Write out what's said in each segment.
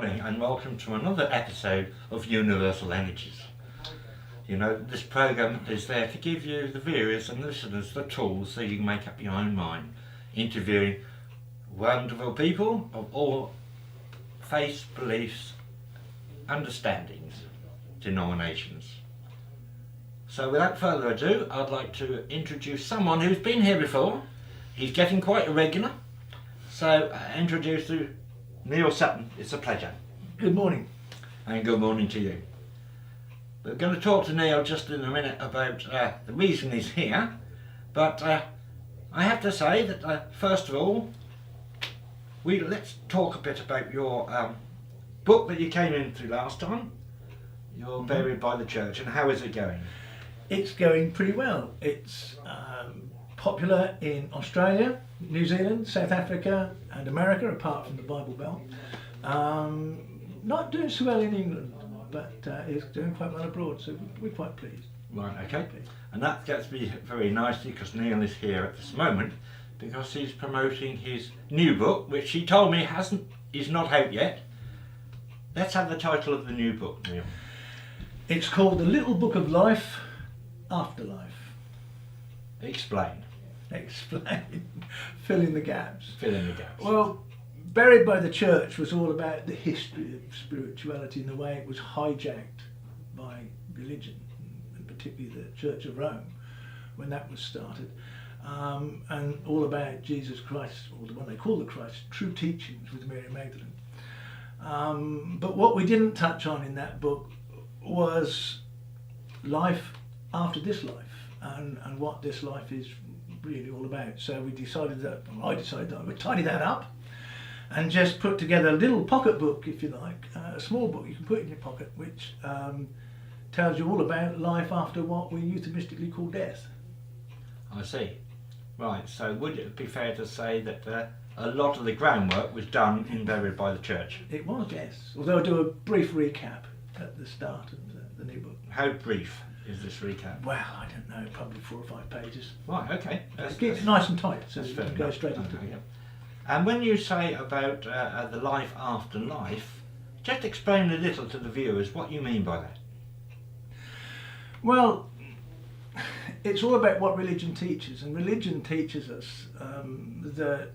morning and welcome to another episode of Universal Energies. You know, this program is there to give you, the viewers and listeners, the tools so you can make up your own mind, interviewing wonderful people of all faiths, beliefs, understandings, denominations. So without further ado, I'd like to introduce someone who's been here before. He's getting quite a regular. So introduce to Neal Sutton. It's a pleasure. Good morning. And good morning to you. We're going to talk to Neal just in a minute about the reason he's here, but I have to say that first of all, let's talk a bit about your book that you came into last time. You're Buried by the Church, and how is it going? It's going pretty well. It's popular in Australia, New Zealand, South Africa and America, apart from the Bible Belt. Not doing so well in England, but it's doing quite well abroad, so we're quite pleased. Right, okay. And that gets me very nicely because Neal is here at this moment because he's promoting his new book, which he told me is not out yet. Let's have the title of the new book, Neal. It's called The Little Book of Life, Afterlife. Explain. Explain. Fill in the gaps. Fill in the gaps. Well, Buried by the Church was all about the history of spirituality and the way it was hijacked by religion, and particularly the Church of Rome, when that was started. And all about Jesus Christ, or the one they call the Christ, true teachings with Mary Magdalene. But what we didn't touch on in that book was life after this life, and what this life is really all about. So I decided that I would tidy that up and just put together a little pocket book, if you like, a small book you can put in your pocket, which tells you all about life after what we euphemistically call death. I see. Right, so would it be fair to say that a lot of the groundwork was done in Buried by the Church? It was, yes. Although I'll do a brief recap at the start of the new book. How brief is this recap? Well, I don't know, probably 4 or 5 pages. Right, okay. Keep it nice and tight, so you can go enough. straight into it. Yeah. And when you say about the life after life, just explain a little to the viewers what you mean by that. Well, it's all about what religion teaches, and religion teaches us that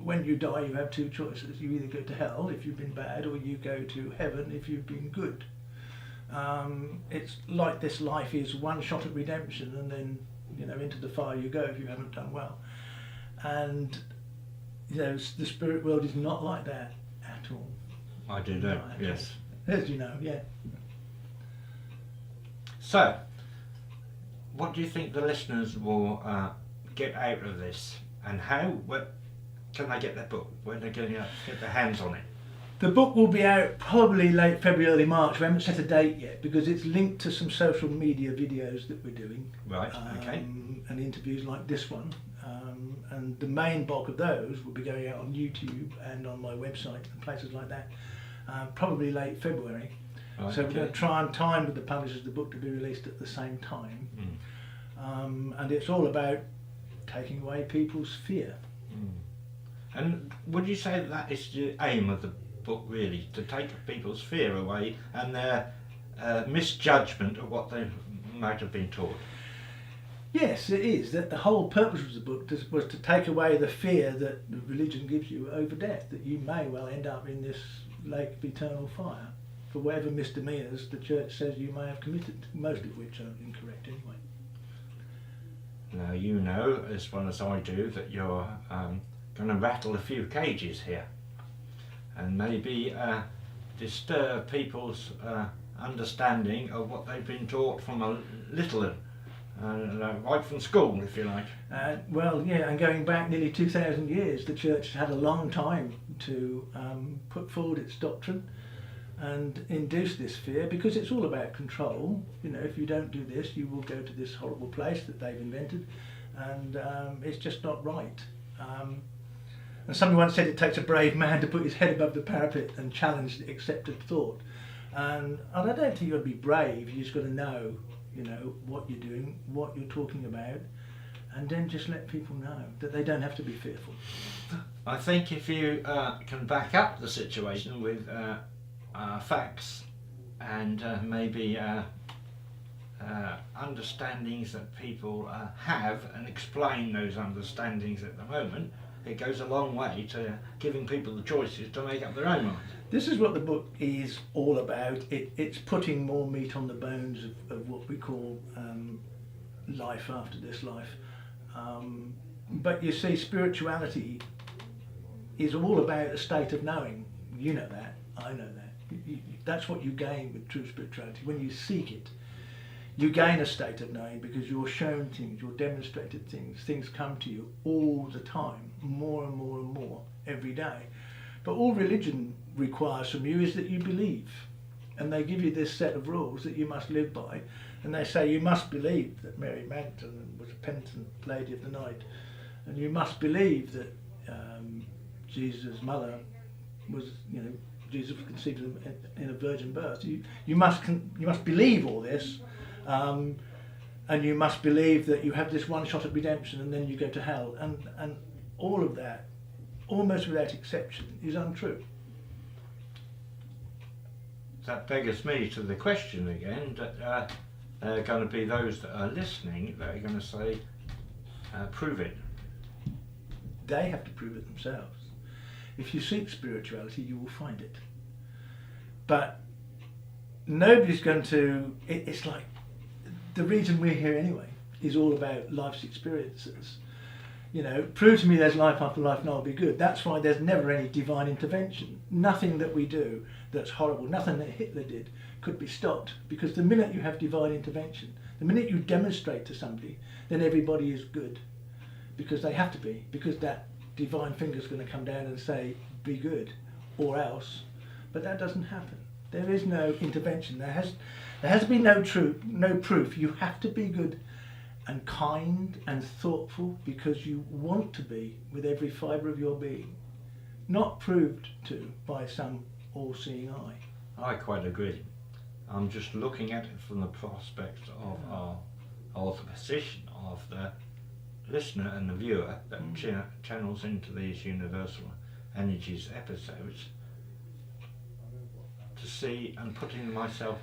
when you die you have 2 choices. You either go to hell if you've been bad, or you go to heaven if you've been good. It's like this life is one shot at redemption, and then into the fire you go if you haven't done well. And the spirit world is not like that at all. I do know, yes. As you know, yeah. So, what do you think the listeners will get out of this, and what can they get their book? When are they going to get their hands on it? The book will be out probably late February, early March. We haven't set a date yet because it's linked to some social media videos that we're doing. Right, okay. And interviews like this one. And the main bulk of those will be going out on YouTube and on my website and places like that, probably late February. Right, so we're going to try and time with the publishers the book to be released at the same time. And it's all about taking away people's fear. And would you say that is the aim of the book, really, to take people's fear away and their misjudgment of what they might have been taught? Yes, it is. That the whole purpose of the book was to take away the fear that religion gives you over death, that you may well end up in this lake of eternal fire for whatever misdemeanours the church says you may have committed, most of which are incorrect anyway. Now you know as well as I do that you're going to rattle a few cages here and maybe disturb people's understanding of what they've been taught from a little right from school, if you like. Well, yeah, and going back nearly 2,000 years, the church had a long time to put forward its doctrine and induce this fear, because it's all about control. If you don't do this, you will go to this horrible place that they've invented, and it's just not right. And somebody once said it takes a brave man to put his head above the parapet and challenge the accepted thought. And I don't think you've got to be brave, you just got to know what you're doing, what you're talking about, and then just let people know that they don't have to be fearful. I think if you can back up the situation with facts and maybe understandings that people have, and explain those understandings at the moment, it goes a long way to giving people the choices to make up their own minds. This is what the book is all about. It's putting more meat on the bones of what we call life after this life. But you see, spirituality is all about a state of knowing. You know that, I know that. That's what you gain with true spirituality. When you seek it, you gain a state of knowing because you're shown things, you're demonstrated things, things come to you all the time, more and more and more every day. But all religion requires from you is that you believe. And they give you this set of rules that you must live by. And they say you must believe that Mary Magdalene was a penitent lady of the night. And you must believe that Jesus' mother was, Jesus was conceived in a virgin birth. You must believe all this. And you must believe that you have this one shot at redemption and then you go to hell. And all of that, almost without exception, is untrue. That beggars me to the question again, that there are going to be those that are listening that are going to say, prove it. They have to prove it themselves. If you seek spirituality, you will find it. But nobody's going to, it's like, the reason we're here anyway is all about life's experiences. Prove to me there's life after life and I'll be good. That's why there's never any divine intervention. Nothing that we do that's horrible, nothing that Hitler did could be stopped, because the minute you have divine intervention, the minute you demonstrate to somebody, then everybody is good, because they have to be, because that divine finger's going to come down and say, be good, or else. But that doesn't happen. There is no intervention. There has to be no proof. You have to be good and kind and thoughtful because you want to be with every fibre of your being, not proved to by some all-seeing eye. I quite agree. I'm just looking at it from the prospect of the position of the listener and the viewer that channels into these Universal Energies episodes, to see and putting myself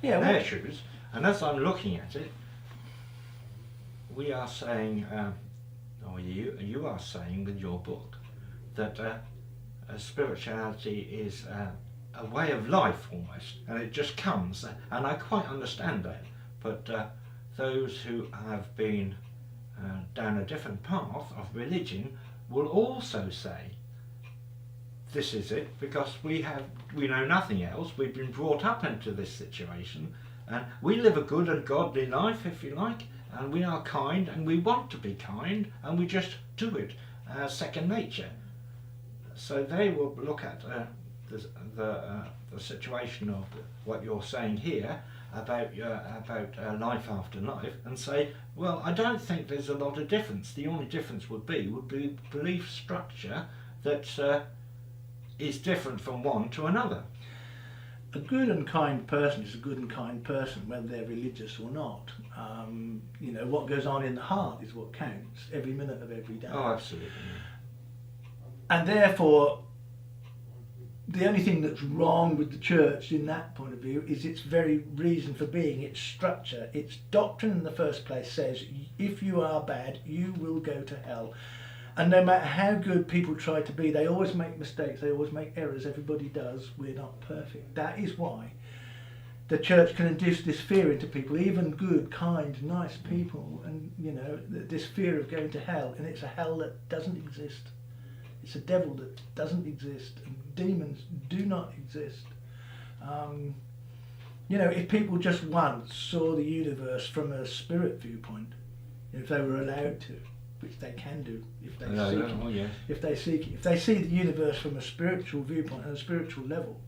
in their shoes. And as I'm looking at it, we are saying, or you are saying with your book, that spirituality is a way of life almost, and it just comes, and I quite understand that. But those who have been down a different path of religion will also say, this is it, because we know nothing else. We've been brought up into this situation, and we live a good and godly life, if you like, and we are kind, and we want to be kind, and we just do it as second nature. So they will look at the situation of what you're saying here about life after life, and say, well, I don't think there's a lot of difference. The only difference would be belief structure that is different from one to another. A good and kind person is a good and kind person, whether they're religious or not. What goes on in the heart is what counts every minute of every day. Oh, absolutely. And therefore, the only thing that's wrong with the church in that point of view is its very reason for being, its structure. Its doctrine in the first place says, if you are bad, you will go to hell. And no matter how good people try to be, they always make mistakes, they always make errors, everybody does, we're not perfect. That is why the church can induce this fear into people, even good, kind, nice people, and this fear of going to hell, and it's a hell that doesn't exist. It's a devil that doesn't exist, and demons do not exist. If people just once saw the universe from a spirit viewpoint, if they were allowed to, which they can do if they seek it. Oh, yes. If they see the universe from a spiritual viewpoint and a spiritual level,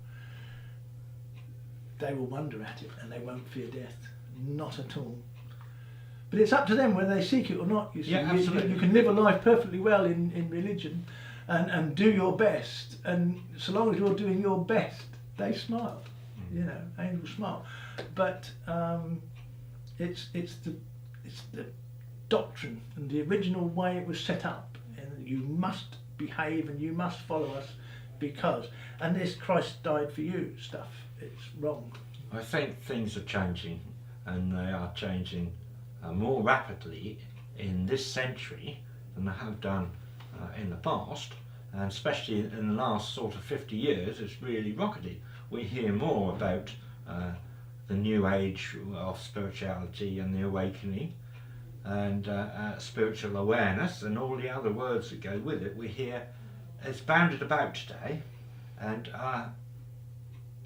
they will wonder at it and they won't fear death. Not at all. But it's up to them whether they seek it or not. You see, you can live a life perfectly well in religion and do your best, and so long as you're doing your best, they smile. Angels smile. But it's the doctrine and the original way it was set up, and you must behave and you must follow us because, and this Christ died for you stuff, it's wrong. I think things are changing, and they are changing more rapidly in this century than they have done in the past, and especially in the last sort of 50 years it's really rocketed. We hear more about the new age of spirituality and the awakening and spiritual awareness and all the other words that go with it. We hear it's bounded about today, and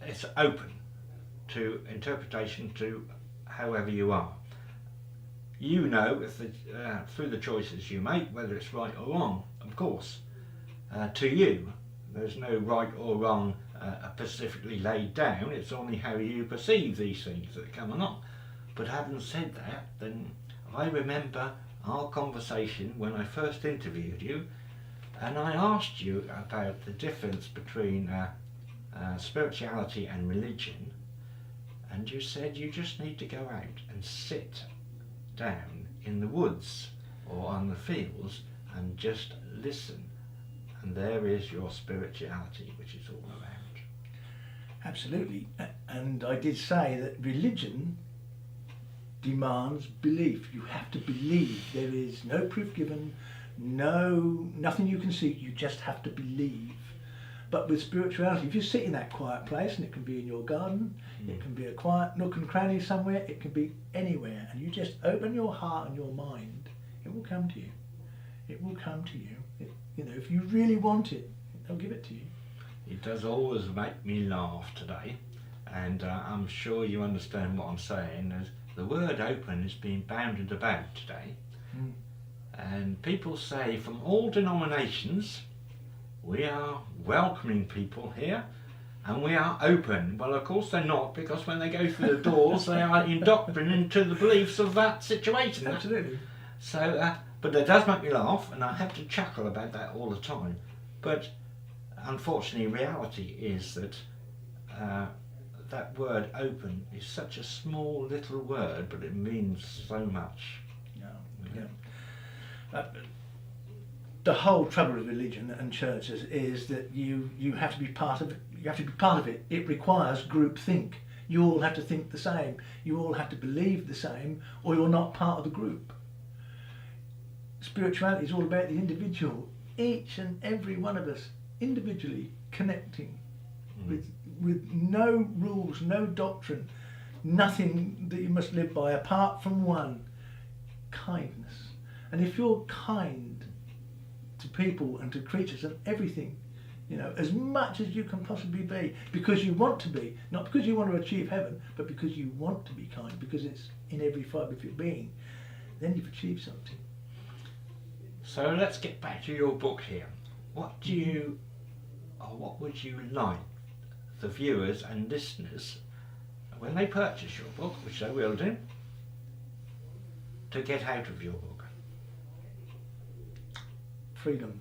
it's open to interpretation to however you are. You know, if through the choices you make, whether it's right or wrong, of course. To you, there's no right or wrong specifically laid down. It's only how you perceive these things that come along. But having said that, then I remember our conversation when I first interviewed you, and I asked you about the difference between spirituality and religion, and you said you just need to go out and sit down in the woods or on the fields and just listen, and there is your spirituality, which is all around. Absolutely, and I did say that religion demands belief. You have to believe. There is no proof given, nothing you can see, you just have to believe. But with spirituality, if you sit in that quiet place, and it can be in your garden, it can be a quiet nook and cranny somewhere, it can be anywhere, and you just open your heart and your mind, it will come to you. It will come to you. If you really want it, they'll give it to you. It does always make me laugh today, and I'm sure you understand what I'm saying. The word open is being bounded about today, and people say from all denominations, we are welcoming people here and we are open. Well, of course they're not, because when they go through the doors they are indoctrinated into the beliefs of that situation. Absolutely. So, but it does make me laugh, and I have to chuckle about that all the time. But unfortunately, reality is that that word open is such a small little word, but it means so much. Yeah. The whole trouble with religion and churches is that you have to be part of it. You have to be part of it. It requires group think. You all have to think the same. You all have to believe the same, or you're not part of the group. Spirituality is all about the individual. Each and every one of us individually connecting with no rules, no doctrine, nothing that you must live by apart from one: kindness. And if you're kind to people and to creatures and everything, as much as you can possibly be, because you want to be, not because you want to achieve heaven, but because you want to be kind, because it's in every fibre of your being, then you've achieved something. So let's get back to your book here. What would you like the viewers and listeners, when they purchase your book, which they will do, to get out of your book? Freedom.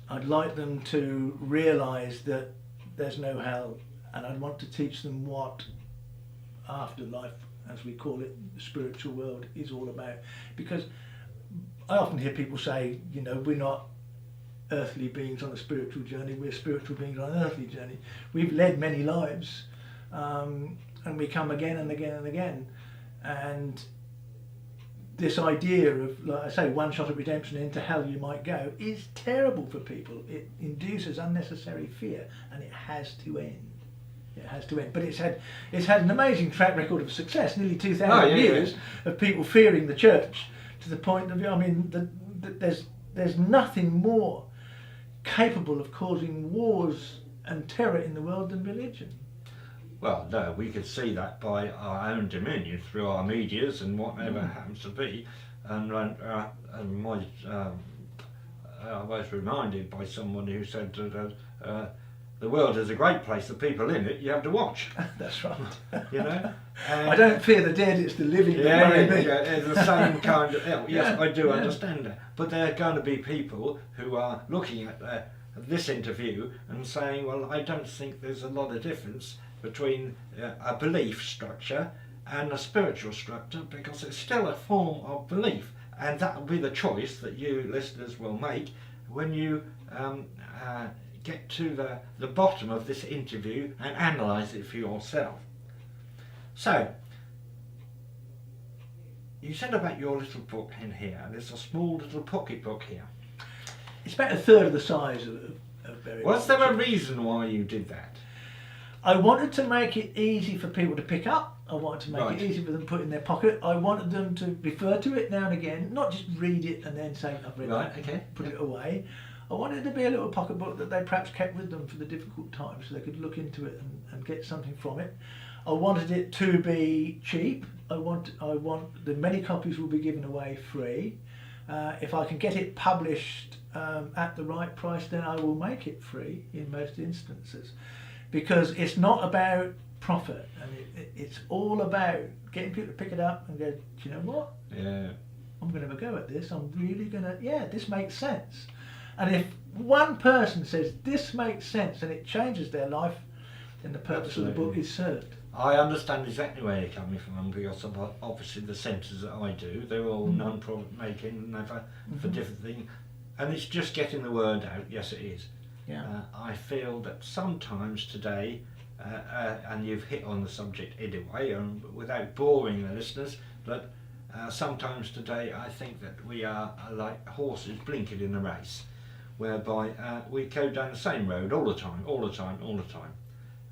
I'd like them to realise that there's no hell, and I'd want to teach them what afterlife, as we call it, the spiritual world, is all about. Because I often hear people say, we're not earthly beings on a spiritual journey, we're spiritual beings on an earthly journey. We've led many lives, and we come again and again and again. And this idea of, like I say, one shot of redemption, into hell you might go, is terrible for people. It induces unnecessary fear, and it has to end. It has to end. But it's had an amazing track record of success, nearly 2,000 years of people fearing the church, to the point of, there's nothing more capable of causing wars and terror in the world than religion. Well, no, we could see that by our own dominion through our medias and whatever happens to be. And I was reminded by someone who said that the world is a great place, the people in it you have to watch. That's right. And I don't fear the dead, it's the living that worry me. It's the same kind of... Yes, I do understand that. But there are going to be people who are looking at this interview and saying, well, I don't think there's a lot of difference between a belief structure and a spiritual structure, because it's still a form of belief, and that will be the choice that you listeners will make when you get to the bottom of this interview and analyse it for yourself. So, you said about your little book in here, and there's a small little pocket book here. It's about a third of the size of very. Was there a reason why you did that? I wanted to make it easy for people to pick up. I wanted to make Right. it easy for them to put in their pocket. I wanted them to refer to it now and again, not just read it and then say, I've read Right, that, okay. put it away. I wanted it to be a little pocket book that they perhaps kept with them for the difficult times, so they could look into it and get something from it. I wanted it to be cheap. I want the many copies will be given away free. If I can get it published at the right price, then I will make it free in most instances, because it's not about profit, and it's all about getting people to pick it up and go, do you know what? Yeah. I'm going to have a go at this. I'm really going to, this makes sense. And if one person says this makes sense and it changes their life, then the purpose of the book is served. I understand exactly where you're coming from, because of obviously the centres that I do, they're all non-profit making and they're for different things, and it's just getting the word out. Yes, it is. Yeah. I feel that sometimes today, and you've hit on the subject anyway, without boring the listeners, but sometimes today I think that we are like horses blinkered in a race, whereby we go down the same road all the time,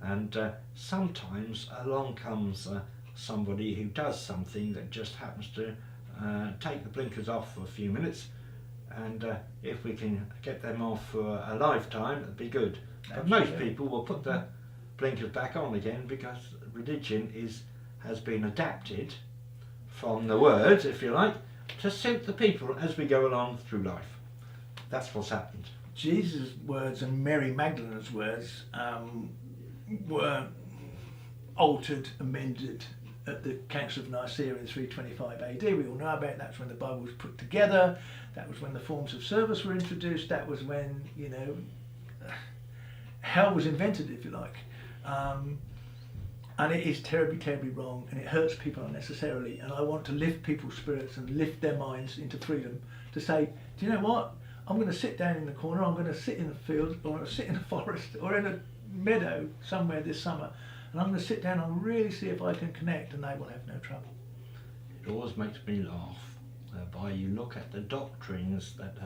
and sometimes along comes somebody who does something that just happens to take the blinkers off for a few minutes, and if we can get them off for a lifetime, it'd be good. But most people will put the blinkers back on again, because religion has been adapted from the words, if you like, to suit the people as we go along through life. That's what's happened. Jesus' words and Mary Magdalene's words were altered, amended at the Council of Nicaea in 325 AD. We all know about it. That's when the Bible was put together. That was when the forms of service were introduced. That was when, hell was invented, if you like. And it is terribly, terribly wrong, and it hurts people unnecessarily. And I want to lift people's spirits and lift their minds into freedom, to say, do you know what? I'm going to sit down in the corner, I'm going to sit in the field, or sit in a forest, or in a meadow somewhere this summer, and I'm going to sit down and really see if I can connect, and they will have no trouble. It always makes me laugh, whereby you look at the doctrines that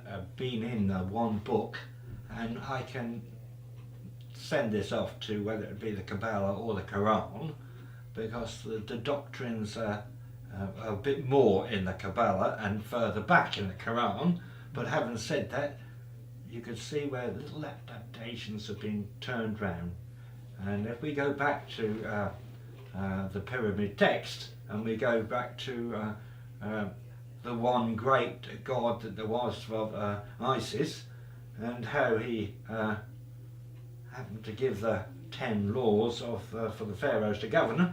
have been in the one book, and I can send this off to whether it be the Kabbalah or the Quran, because the doctrines are a bit more in the Kabbalah and further back in the Quran. But having said that, you could see where little adaptations have been turned round. And if we go back to the pyramid text, and we go back to the one great god that there was of Isis, and how he happened to give the 10 laws for the pharaohs to govern,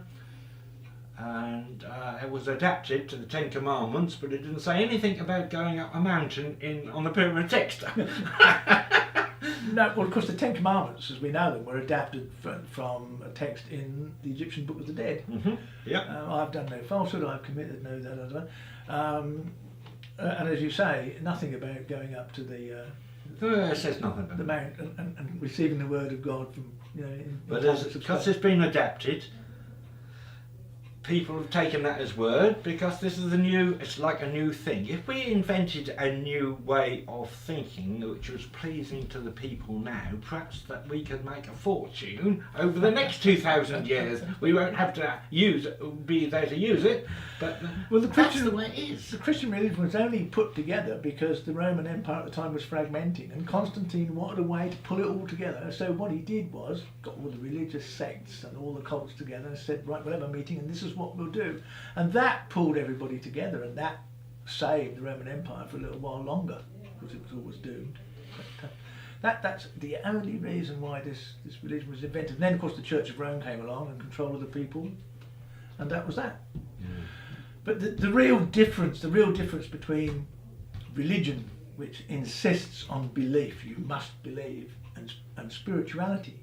and it was adapted to the 10 Commandments, but it didn't say anything about going up a mountain on the pyramid text. No, well, of course, the 10 Commandments, as we know them, were adapted from a text in the Egyptian Book of the Dead. Yeah. I've done no falsehood, I've committed no that. And as you say, nothing about going up to It says nothing about the it. mount and receiving the word of God from, But because it's been adapted, people have taken that as word, because this is it's like a new thing. If we invented a new way of thinking which was pleasing to the people now, perhaps that we could make a fortune over the next 2,000 years. We won't have to be there to use it, but that's the way it is. The Christian religion was only put together because the Roman Empire at the time was fragmenting, and Constantine wanted a way to pull it all together. So what he did was got all the religious sects and all the cults together and said, right, we'll have a meeting and this is what we'll do. And that pulled everybody together, and that saved the Roman Empire for a little while longer, because it was always doomed. But that's the only reason why this religion was invented. And then of course the Church of Rome came along and controlled the people, and that was that. Yeah. But the real difference between religion, which insists on belief, you must believe, and spirituality,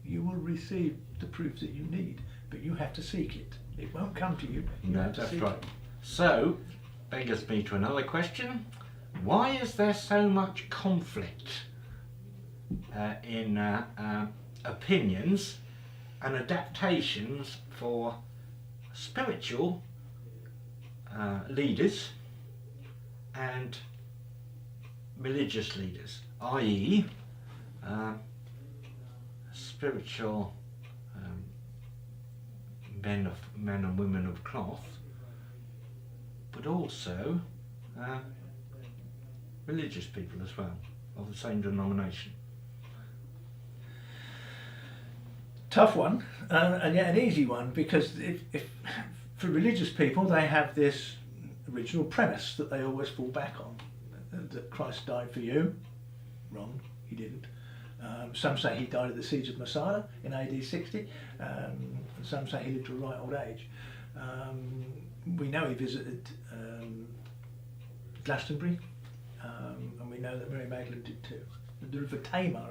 you will receive the proof that you need, but you have to seek it. It won't come to you. No, that's right. So, beggars me to another question. Why is there so much conflict in opinions and adaptations for spiritual leaders and religious leaders, i.e. spiritual men and women of cloth, but also religious people as well, of the same denomination? Tough one, and yet an easy one, because if for religious people they have this original premise that they always fall back on, that Christ died for you. Wrong, he didn't. Some say he died at the siege of Masada in AD 60, and some say he lived to a ripe old age. We know he visited Glastonbury, and we know that Mary Magdalene did too. The river Tamar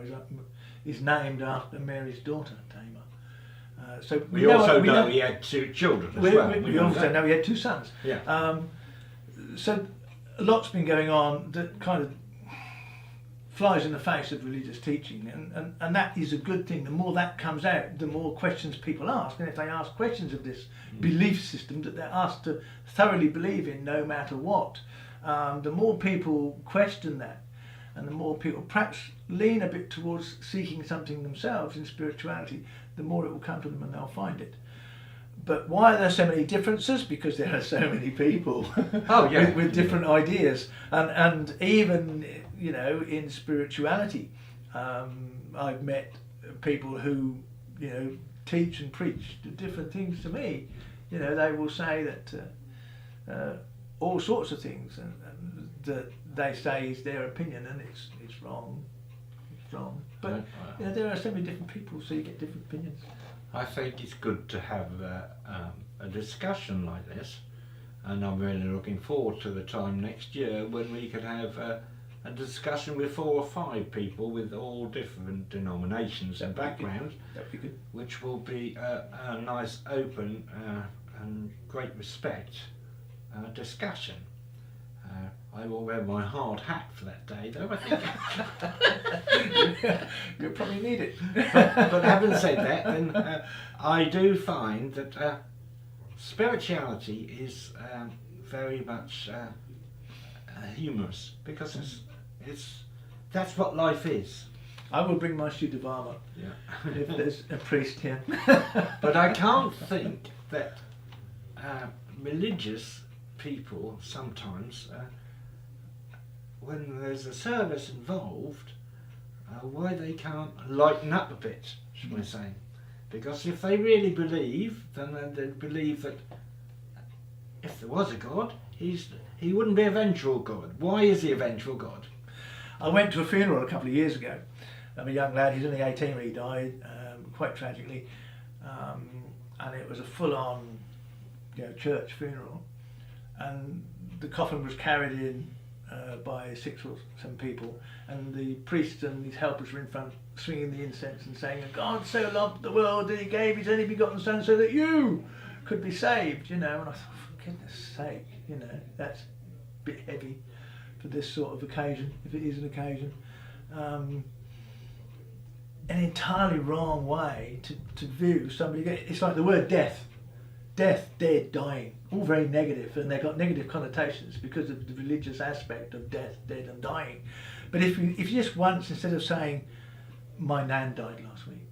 is named after Mary's daughter, Tamar. So we also know he had 2 children as well. We also know he had 2 sons. Yeah. So a lot's been going on that kind of flies in the face of religious teaching, and that is a good thing. The more that comes out, the more questions people ask, and if they ask questions of this belief system that they're asked to thoroughly believe in no matter what, the more people question that, and the more people perhaps lean a bit towards seeking something themselves in spirituality, the more it will come to them and they'll find it. But why are there so many differences? Because there are so many people with different ideas, and even in spirituality, I've met people who teach and preach different things to me. They will say that all sorts of things, and that they say is their opinion, and it's wrong. It's wrong. But there are so many different people, so you get different opinions. I think it's good to have a discussion like this, and I'm really looking forward to the time next year when we could have a discussion with 4 or 5 people with all different denominations and backgrounds, That'd be good. which will be a nice, open and great respect discussion. I will wear my hard hat for that day, though, I think. You'll probably need it. But having said that, then I do find that spirituality is very much humorous, because that's what life is. I will bring my suit of armour if there's a priest here. But I can't think that religious people sometimes, when there's a service involved, why they can't lighten up a bit, shall we say. Because if they really believe, then they believe that if there was a God, he wouldn't be a vengeful God. Why is he a vengeful God? I went to a funeral a couple of years ago. I'm a young lad, he's only 18 when he died, quite tragically. And it was a full-on church funeral. And the coffin was carried in by 6 or 7 people, and the priest and his helpers were in front swinging the incense and saying, "God so loved the world that he gave his only begotten son so that you could be saved," And I thought, for goodness sake, that's a bit heavy for this sort of occasion, if it is an occasion. An entirely wrong way to view somebody. It's like the word death, dead, dying, all very negative, and they've got negative connotations because of the religious aspect of death, dead and dying. But if you just once, instead of saying, "My nan died last week,"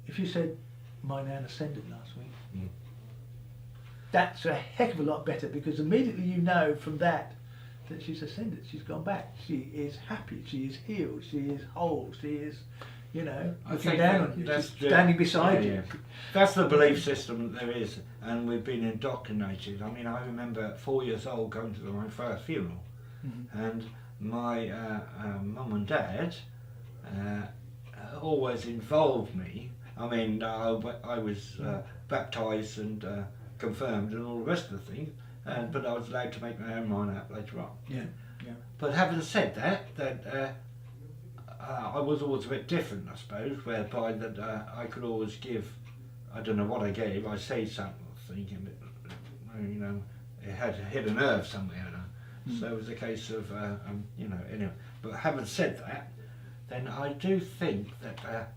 if you said, "My nan ascended last week," that's a heck of a lot better, because immediately you know from that she's ascended, she's gone back, she is happy, she is healed, she is whole, she is, looking down on you, she's standing beside you. That's the belief system that there is, and we've been indoctrinated. I mean, I remember at 4 years old going to my first funeral, and my mum and dad always involved me. I mean, I was baptised and confirmed and all the rest of the things, but I was allowed to make my own mind up later on. Yeah. But having said that I was always a bit different, I suppose, whereby that I could always give, I don't know what I gave, I say something, it had to hit a nerve somewhere. So it was a case of, anyway. But having said that, then I do think that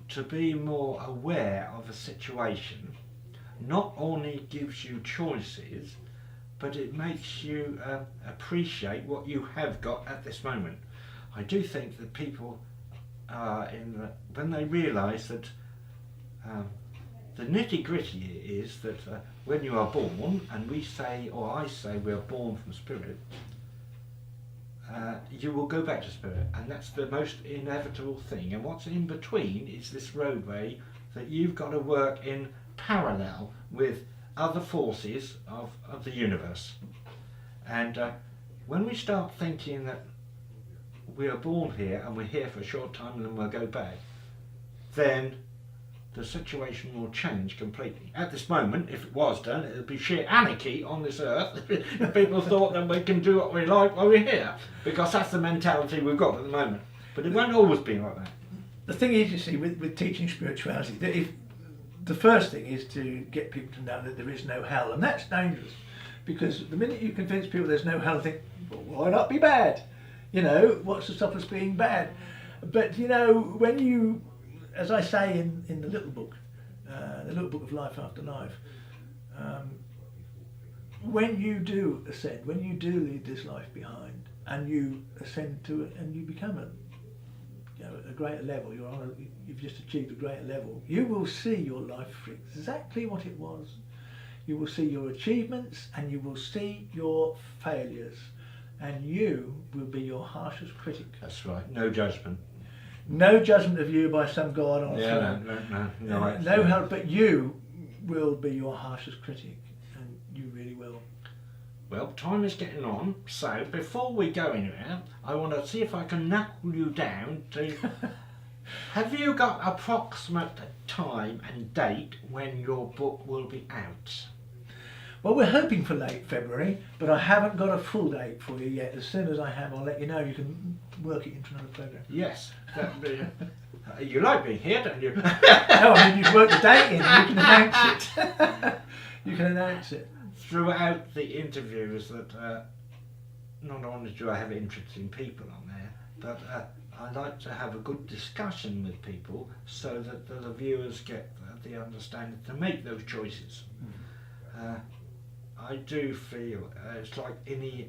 to be more aware of a situation not only gives you choices, but it makes you appreciate what you have got at this moment. I do think that people are when they realise that the nitty-gritty is that when you are born, and we say, or I say, we are born from spirit, you will go back to spirit, and that's the most inevitable thing. And what's in between is this roadway that you've got to work in parallel with other forces of the universe. And when we start thinking that we are born here and we're here for a short time and then we'll go back, then the situation will change completely. At this moment, if it was done, it would be sheer anarchy on this earth. People thought that we can do what we like while we're here, because that's the mentality we've got at the moment. But it won't always be like that. The thing is, you see, with teaching spirituality, that if the first thing is to get people to know that there is no hell, and that's dangerous, because the minute you convince people there's no hell, they think, well, why not be bad? You know, what's to stop us being bad? But you know, when you, as I say in the little book of Life After Life, when you do ascend, when you do leave this life behind, and you ascend to it, and you become a greater level, you've just achieved a greater level, you will see your life for exactly what it was. You will see your achievements, and you will see your failures, and you will be your harshest critic. That's right, no judgment. No judgment of you by some god on a throne. No help, but you will be your harshest critic, and you really will. Well, time is getting on, so before we go anywhere, I want to see if I can knuckle you down to... Have you got approximate time and date when your book will be out? Well, we're hoping for late February, but I haven't got a full date for you yet. As soon as I have, I'll let you know. You can work it into another programme. Yes. You like being here, don't you? No, I mean, you've worked the date in, and you can announce it. You can announce it. Throughout the interviews that not only do I have interesting people on there, but I like to have a good discussion with people so that the viewers get the understanding to make those choices. I do feel it's like any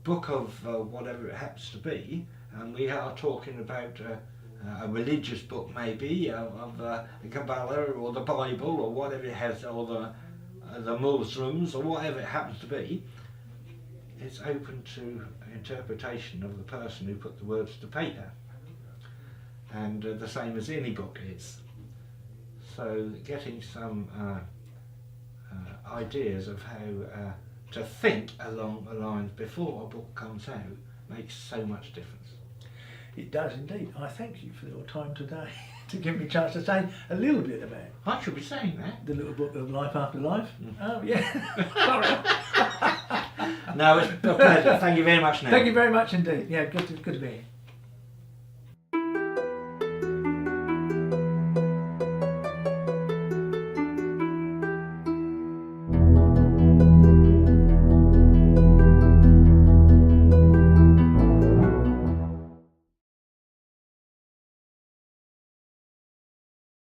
book of whatever it happens to be, and we are talking about a religious book maybe, of the Kabbalah or the Bible or whatever it has, or the Muslims or whatever it happens to be. It's open to interpretation of the person who put the words to paper, and the same as any book is. So getting some ideas of how to think along the lines before a book comes out makes so much difference. It does indeed. I thank you for your time today to give me a chance to say a little bit about I should be saying that. the little book of Life After Life. Oh yeah. Sorry. No, it's a pleasure. Thank you very much, Neal. Thank you very much indeed. Yeah, good to be here.